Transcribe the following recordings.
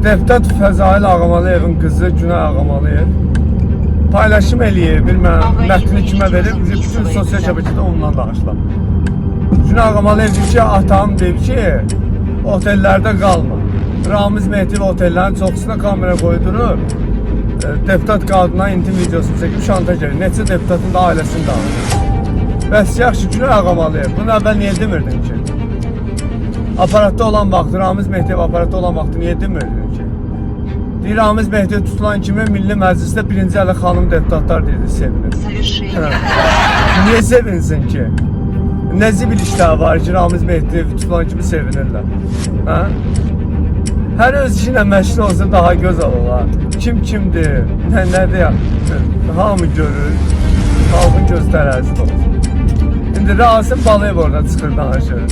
Deputat Fəzail Ağamalıyevin qızı Günay Ağamalıyev paylaşım eləyir, bilməm, mətni kimə verir, bütün sosial şəbəkədə ondan danışılan. Günay Ağamalıyev deyir ki, atam deyir ki, otellərdə qalma. Ramiz Mehdiyev otellərin çoxusuna kamera qoydurur, deputat qadına intim videosunu çəkib şantaj edir. Neçə deputatın da ailəsini dağıdır. Bəs yaxşı, Günay Ağamalıyev, bunu əvvəl niyə demirdin ki? Aparatda olan vaxtı, Ramiz Mehdiyev aparatda olan vaxtı niyə demirdin ki? Deyir, Ramiz Mehdiyev tutulan kimi Milli Məclisdə birinci əli xanım deputatlar deyir, sevinir. Niyə sevinsin ki? Nə zibil işlər var ki, Ramiz Mehdiyev tutulan kimi sevinirlər? Hə? Hər öz işinə məşğul olsa daha gözəl olar. Kim kimdir, nədir, hamı görür, xalqın göz tərəzisi olur. İndi Rasim Balayev oradan çıxır, danışır.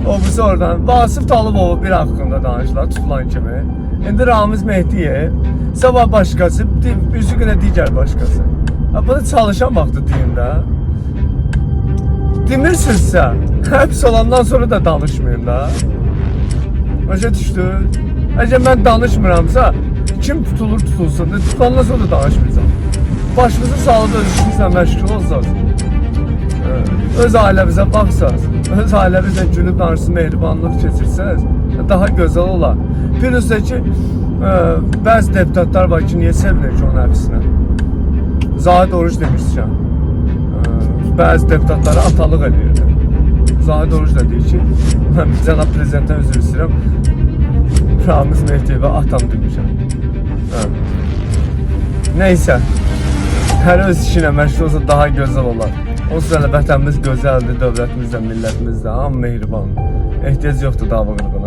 O birisi oradan, Vasif Talıbovu bir haqqında danışırlar, tutulan kimi. İndi Ramiz Mehdiyev, sabah başqası, birisi günə digər başqası. Bunu çalışan vaxtı deyin də. Demirsinizsə, həbs olandan sonra da danışmayın da. Başa düşdü? Əgər mən danışmıramsa, kim tutulur tutulsun, tutulandan sonra da danışmayacam. Başınızı sağlıqda öz işinizlə məşğul olsaq, öz ailəmizə baxsaq, öz ailəmizlə günü danışsın, mehribanlıq keçirsəz, daha gözəl olar. Bir üstə ki, bəzi deputatlar var ki, niyə sevinir ki onun həbsinə? Zahid Oruç demişkən, bəzi deputatlara atalıq edirdi. Zahid Oruç da deyir ki, mən cənab prezidentdən üzr istəyirəm, Ramiz Mehdiyevə atam demişəm. Neysə, hər öz işinə məşğul olsa daha gözəl olar. Onsuz da vətənimiz gözəldir, dövlətimiz də, millətimiz də, hamı mehribandır. Ehtiyac yoxdur dava qırğına.